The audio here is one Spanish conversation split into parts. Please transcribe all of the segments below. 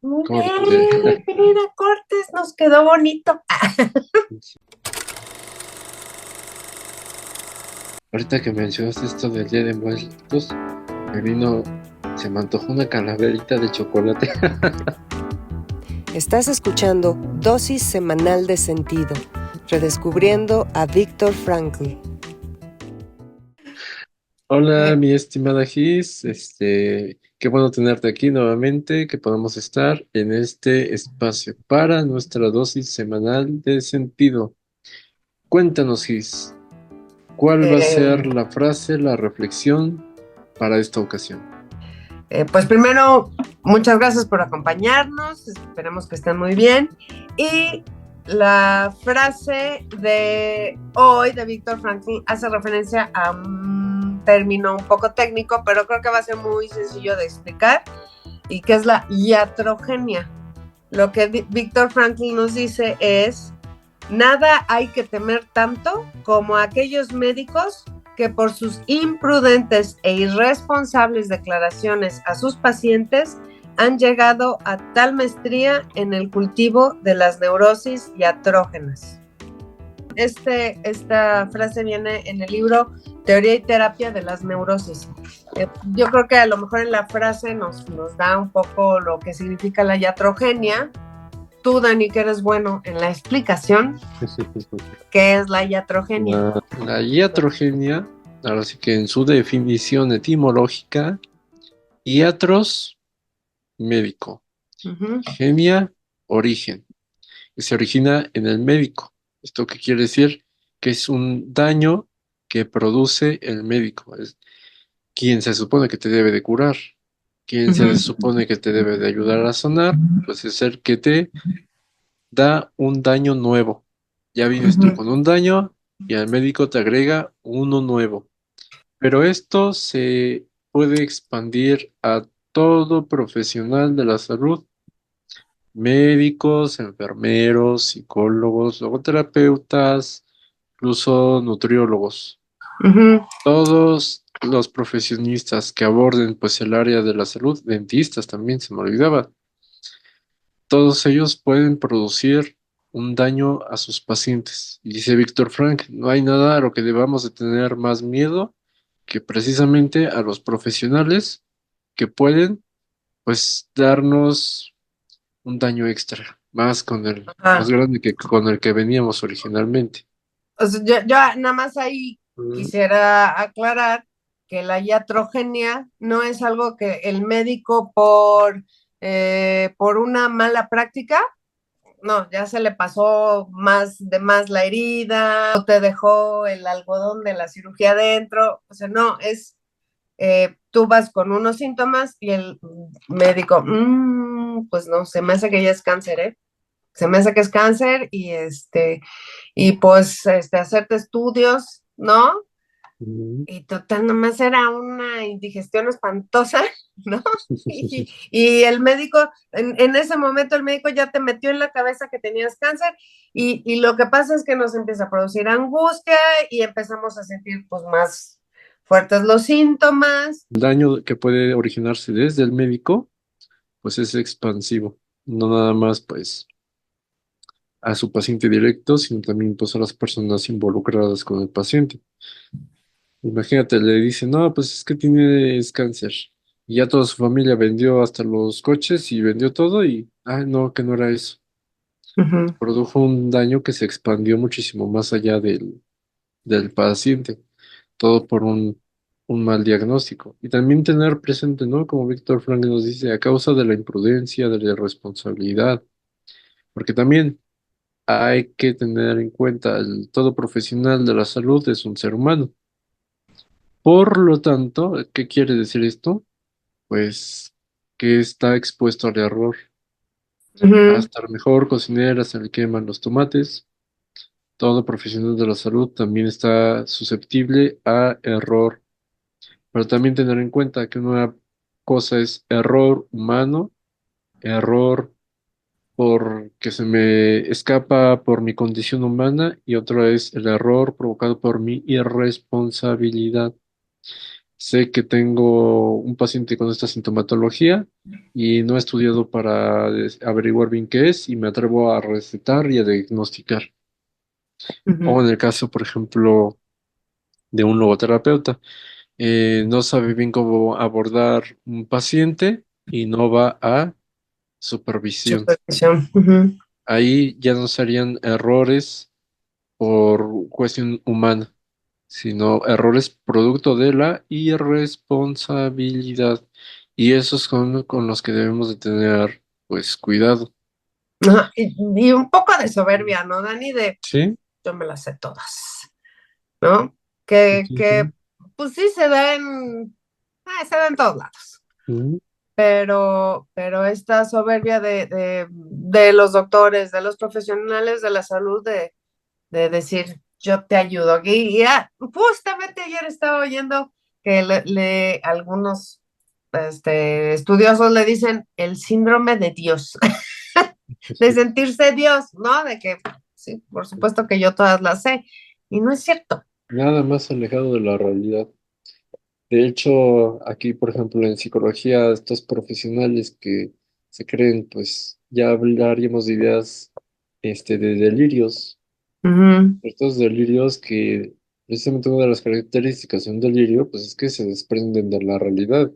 Muy Corte. bien, mira, Cortés, nos quedó bonito. Ahorita que mencionaste esto del Día de Muertos, se me antojó una calaverita de chocolate. Estás escuchando Dosis Semanal de Sentido, redescubriendo a Viktor Frankl. Hola, Eh, mi estimada Gis, qué bueno tenerte aquí nuevamente, que podamos estar en este espacio para nuestra dosis semanal de sentido. Cuéntanos, Gis, ¿cuál va a ser eh, la frase, la reflexión para esta ocasión? pues primero, muchas gracias por acompañarnos, esperemos que estén muy bien. Y la frase de hoy de Víctor Franklin hace referencia a un término un poco técnico, pero creo que va a ser muy sencillo de explicar, y que es la iatrogenia. Lo que Víctor Franklin nos dice es: nada hay que temer tanto como aquellos médicos que por sus imprudentes e irresponsables declaraciones a sus pacientes han llegado a tal maestría en el cultivo de las neurosis iatrógenas. Esta frase viene en el libro Teoría y Terapia de las Neurosis. Yo creo que a lo mejor en la frase nos da un poco lo que significa la iatrogenia. Tú, Dani, que eres bueno en la explicación, ¿qué es la iatrogenia? La iatrogenia, ahora sí que en su definición etimológica, iatros, médico, Uh-huh. genia, origen, que se origina en el médico. ¿Esto qué quiere decir? Que es un daño que produce el médico. Es quien se supone que te debe de curar, quien se Uh-huh. supone que te debe de ayudar a sanar, pues es el que te da un daño nuevo. Ya vienes tú Uh-huh. con un daño y el médico te agrega uno nuevo. Pero esto se puede expandir a todo profesional de la salud: médicos, enfermeros, psicólogos, logoterapeutas, incluso nutriólogos. Uh-huh. Todos los profesionistas que aborden pues el área de la salud, dentistas también se me olvidaba, todos ellos pueden producir un daño a sus pacientes. Y dice Víctor Frank, no hay nada a lo que debamos de tener más miedo que precisamente a los profesionales que pueden pues darnos un daño extra, más con más Ajá. grande que con el que veníamos originalmente. O sea, yo nada más ahí Mm, quisiera aclarar que la iatrogenia no es algo que el médico por una mala práctica, no, ya se le pasó más de más la herida, o te dejó el algodón de la cirugía dentro, o sea, no, tú vas con unos síntomas y el médico, pues no, se me hace que ya es cáncer, ¿eh? Se me hace que es cáncer y pues hacerte estudios, ¿no? mm. Y total, nomás era una indigestión espantosa, ¿no? Y el médico, en ese momento el médico ya te metió en la cabeza que tenías cáncer y lo que pasa es que nos empieza a producir angustia y empezamos a sentir pues más fuertes los síntomas. El daño que puede originarse desde el médico pues es expansivo, no nada más pues a su paciente directo, sino también pues a las personas involucradas con el paciente. Imagínate, le dicen, no, pues es que tienes cáncer. Y ya toda su familia vendió hasta los coches y vendió todo y, ah, no, que no era eso. Ujú. Produjo un daño que se expandió muchísimo más allá del paciente, todo por un mal diagnóstico. Y también tener presente, ¿no? Como Víctor Frank nos dice, a causa de la imprudencia, de la irresponsabilidad, porque también hay que tener en cuenta, todo profesional de la salud es un ser humano. Por lo tanto, ¿qué quiere decir esto? Pues que está expuesto al error. Ujú. Hasta el mejor cocinero se le queman los tomates. Todo profesional de la salud también está susceptible a error. Pero también tener en cuenta que una cosa es error humano, error porque se me escapa por mi condición humana, y otra es el error provocado por mi irresponsabilidad. sé que tengo un paciente con esta sintomatología y no he estudiado para averiguar bien qué es y me atrevo a recetar y a diagnosticar. O Ujú. en el caso, por ejemplo, de un logoterapeuta, no sabe bien cómo abordar un paciente y no va a supervisión. Supervisión. Ujú. Ahí ya no serían errores por cuestión humana, sino errores producto de la irresponsabilidad. Y esos son con los que debemos de tener, pues, cuidado. Ajá, y un poco de soberbia, ¿no, Dani? De Sí, yo me las sé todas, ¿no? sí, sí, Que sí. pues sí se da en todos lados. Ujú. Pero esta soberbia de los doctores, de los profesionales de la salud, de decir, yo te ayudo. Justamente ayer estaba oyendo que algunos estudiosos le dicen el síndrome de Dios, de sentirse Dios, ¿no? De que, sí, por supuesto que yo todas las sé. Y no es cierto. Nada más alejado de la realidad. De hecho, aquí, por ejemplo, en psicología, estos profesionales que se creen, pues ya hablaríamos de ideas, de delirios. Ujú, Estos delirios que, precisamente una de las características de un delirio, pues es que se desprenden de la realidad.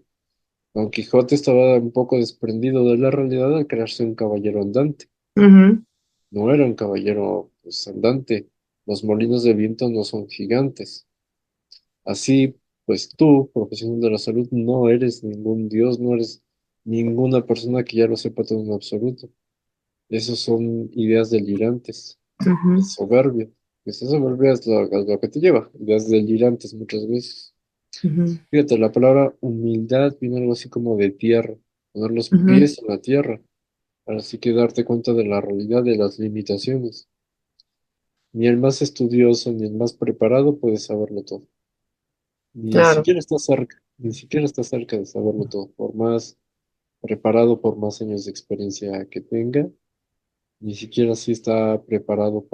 Don Quijote estaba un poco desprendido de la realidad al crearse un caballero andante. ujú, No era un caballero, pues, andante. Los molinos de viento no son gigantes. Así, pues tú, profesional de la salud, no eres ningún dios, no eres ninguna persona que ya lo sepa todo en absoluto. Esas son ideas delirantes, ujú, es soberbia. Esa soberbia es lo que te lleva, ideas delirantes muchas veces. ujú, Fíjate, la palabra humildad viene algo así como de tierra, poner los ujú, pies en la tierra, para así que darte cuenta de la realidad, de las limitaciones. Ni el más estudioso ni el más preparado puede saberlo todo. Ni claro. siquiera está cerca, ni siquiera está cerca de saberlo todo. Por más preparado, por más años de experiencia que tenga, ni siquiera así está preparado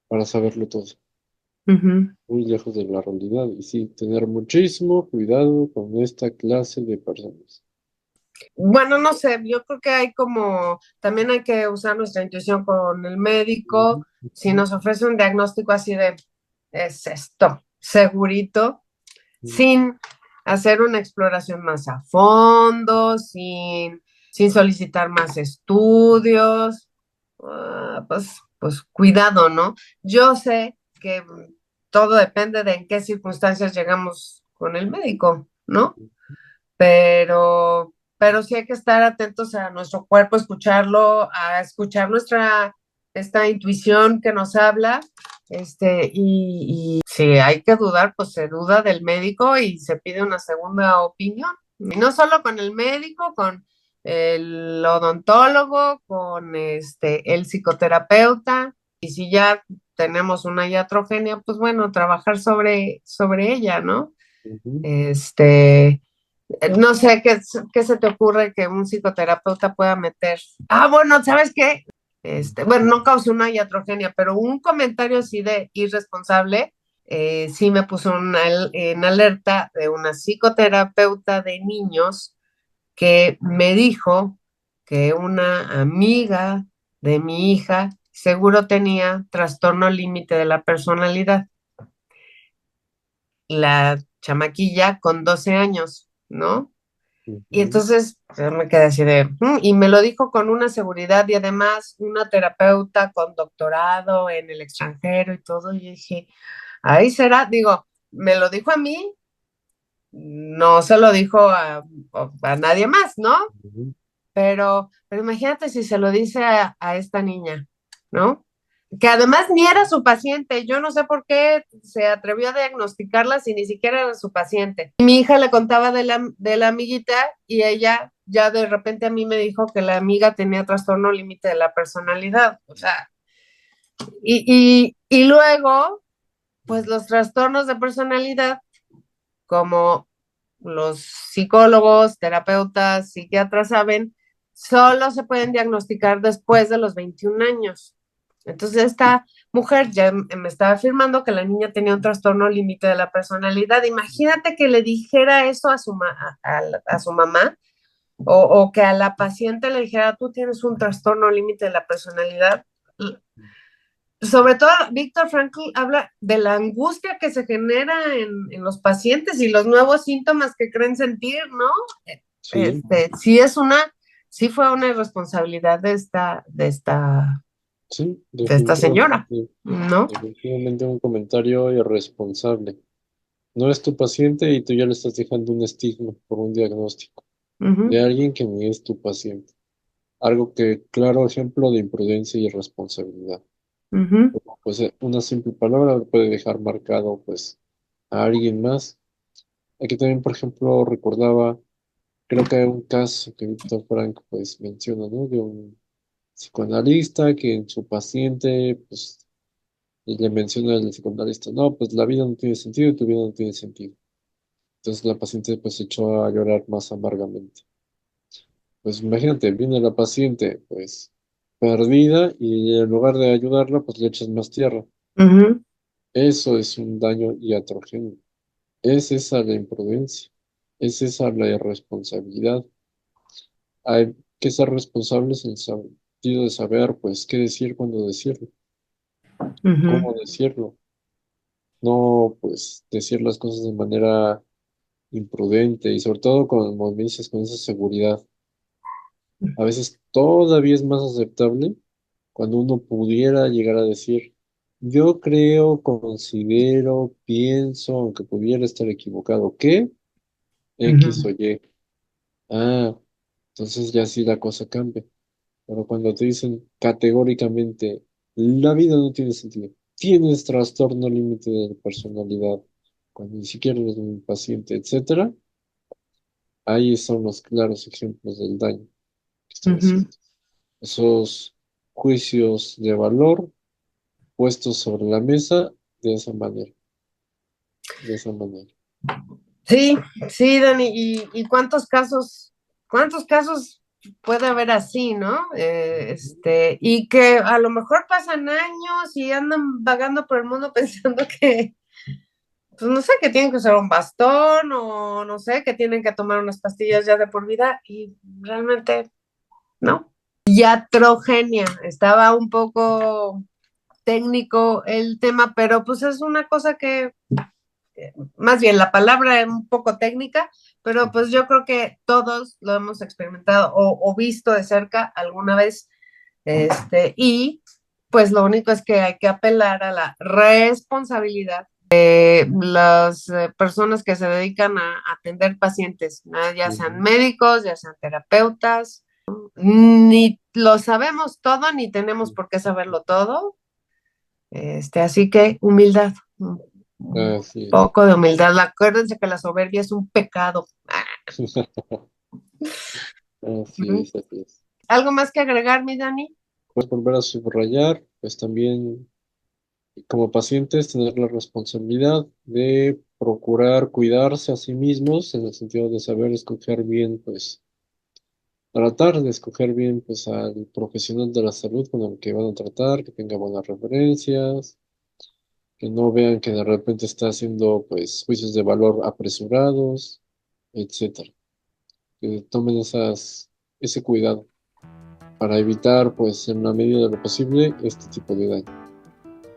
para saberlo todo. Ujú. Muy lejos de la realidad. Y sí, tener muchísimo cuidado con esta clase de personas. Bueno, no sé, yo creo que también hay que usar nuestra intuición con el médico. Ujú, Si ujú, nos ofrece un diagnóstico así de, es esto, segurito, ujú, sin hacer una exploración más a fondo, sin solicitar más estudios, pues cuidado, ¿no? Yo sé que todo depende de en qué circunstancias llegamos con el médico, ¿no? Pero sí hay que estar atentos a nuestro cuerpo, escucharlo, a escuchar esta intuición que nos habla, y si hay que dudar, pues se duda del médico y se pide una segunda opinión. Y no solo con el médico, con el odontólogo, con el psicoterapeuta, y si ya tenemos una iatrogenia, pues bueno, trabajar sobre ella, ¿no? ujú, No sé qué se te ocurre que un psicoterapeuta pueda meter. Ah, bueno, ¿sabes qué? Bueno, no causó una iatrogenia, pero un comentario así de irresponsable, sí me puso en alerta de una psicoterapeuta de niños que me dijo que una amiga de mi hija seguro tenía trastorno límite de la personalidad, la chamaquilla con 12 años, ¿no? Y ujú, entonces yo me quedé así de, y me lo dijo con una seguridad y además una terapeuta con doctorado en el extranjero y todo. Y yo dije, ahí será, digo, me lo dijo a mí, no se lo dijo a nadie más, ¿no? ujú, Pero imagínate si se lo dice a esta niña, ¿no? Que además ni era su paciente, yo no sé por qué se atrevió a diagnosticarla si ni siquiera era su paciente. Y mi hija le contaba de la amiguita y ella ya de repente a mí me dijo que la amiga tenía trastorno límite de la personalidad, o sea, y luego, pues los trastornos de personalidad, como los psicólogos, terapeutas, psiquiatras saben, solo se pueden diagnosticar después de los 21 años. Entonces esta mujer ya me estaba afirmando que la niña tenía un trastorno límite de la personalidad. Imagínate que le dijera eso a su mamá, o que a la paciente le dijera, tú tienes un trastorno límite de la personalidad. Sobre todo, Víctor Frankl habla de la angustia que se genera en los pacientes y los nuevos síntomas que creen sentir, ¿no? Sí, Sí sí fue una irresponsabilidad sí, de esta señora, definitivamente, ¿no? definitivamente un comentario irresponsable. No es tu paciente y tú ya le estás dejando un estigma por un diagnóstico de Ujú, alguien que ni es tu paciente. Algo que, claro ejemplo de imprudencia y irresponsabilidad. ujú, Pues una simple palabra puede dejar marcado pues a alguien más. Aquí también, por ejemplo, recordaba, creo que hay un caso que Víctor Frank pues menciona, ¿no? De un psicoanalista que en su paciente pues y le menciona al psicoanalista, no, pues la vida no tiene sentido y tu vida no tiene sentido. Entonces la paciente pues se echó a llorar más amargamente. Pues imagínate, viene la paciente pues perdida y en lugar de ayudarla pues le echas más tierra. ujú, Eso es un daño iatrogénico. Es esa la imprudencia, es esa la irresponsabilidad. Hay que ser responsables en el sentido de saber, pues, qué decir, cuándo decirlo, ujú, cómo decirlo. No, pues, decir las cosas de manera imprudente y sobre todo, como me dices, con esa seguridad. A veces todavía es más aceptable cuando uno pudiera llegar a decir, yo creo, considero, pienso, aunque pudiera estar equivocado, que X o ujú, Y. Ah, entonces ya sí la cosa cambia. Pero cuando te dicen categóricamente, la vida no tiene sentido, tienes trastorno límite de personalidad, cuando ni siquiera eres un paciente, etcétera, ahí son los claros ejemplos del daño que están ujú. haciendo. Esos juicios de valor puestos sobre la mesa de esa manera, de esa manera. Sí, sí, Dani, y cuántos casos puede haber así, ¿no? Y que a lo mejor pasan años y andan vagando por el mundo pensando que, pues no sé, que tienen que usar un bastón o no sé, que tienen que tomar unas pastillas ya de por vida y realmente no. Iatrogenia, estaba un poco técnico el tema, pero pues es una cosa que más bien la palabra es un poco técnica, pero pues yo creo que todos lo hemos experimentado o visto de cerca alguna vez, y pues lo único es que hay que apelar a la responsabilidad de las personas que se dedican a atender pacientes, ¿no? Ya sean Ujú. médicos, ya sean terapeutas, ni lo sabemos todo, ni tenemos por qué saberlo todo, así que humildad, un Así es. poco de humildad. Acuérdense que la soberbia es un pecado. Así Ujú. es, así es. ¿Algo más que agregar, mi Dani? Pues volver a subrayar, pues también como pacientes tener la responsabilidad de procurar cuidarse a sí mismos en el sentido de saber escoger bien, pues tratar de escoger bien pues al profesional de la salud con el que van a tratar, que tenga buenas referencias, que no vean que de repente está haciendo pues juicios de valor apresurados, etcétera. Que tomen ese cuidado para evitar pues en la medida de lo posible este tipo de daño.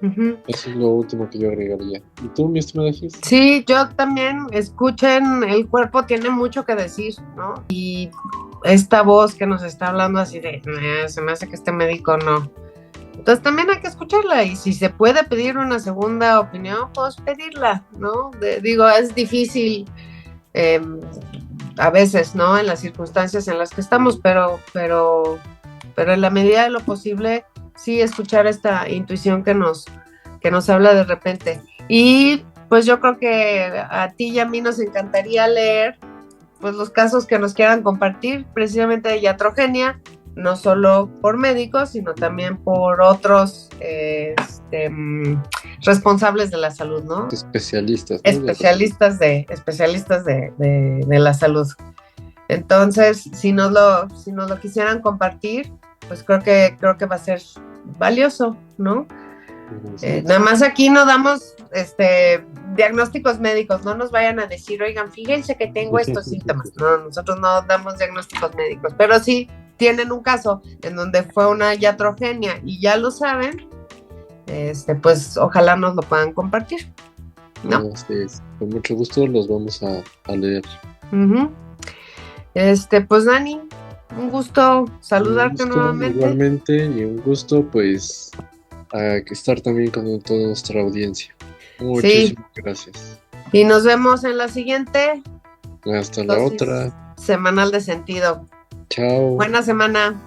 Ujú. Eso es lo último que yo agregaría. ¿Y tú, mi estimada Gis? Sí, yo también, escuchen, el cuerpo tiene mucho que decir, ¿no? Y esta voz que nos está hablando así de, se me hace que este médico no". Entonces también hay que escucharla y si se puede pedir una segunda opinión, pues pedirla, ¿no? Digo, es difícil eh, a veces, ¿no? En las circunstancias en las que estamos, pero en la medida de lo posible, sí escuchar esta intuición que nos habla de repente. Y pues yo creo que a ti y a mí nos encantaría leer pues los casos que nos quieran compartir precisamente de iatrogenia, no solo por médicos, sino también por otros responsables de la salud, ¿no? Especialistas, ¿no? De la salud. Especialistas de la salud. Entonces, si nos lo quisieran compartir, pues creo que va a ser valioso, ¿no? Sí. Nada más aquí no damos diagnósticos médicos, no nos vayan a decir, oigan, fíjense que tengo estos síntomas. No, nosotros no damos diagnósticos médicos, pero sí tienen un caso en donde fue una iatrogenia y ya lo saben, pues ojalá nos lo puedan compartir, ¿no? Así es. Con mucho gusto los vamos a leer. Uh-huh. Pues Dani, un gusto saludarte nuevamente. Igualmente, y un gusto, pues, estar también con toda nuestra audiencia. Muchísimas gracias. Y nos vemos en la siguiente. Hasta la otra. Semanal de Sentido. Chao. Buena semana.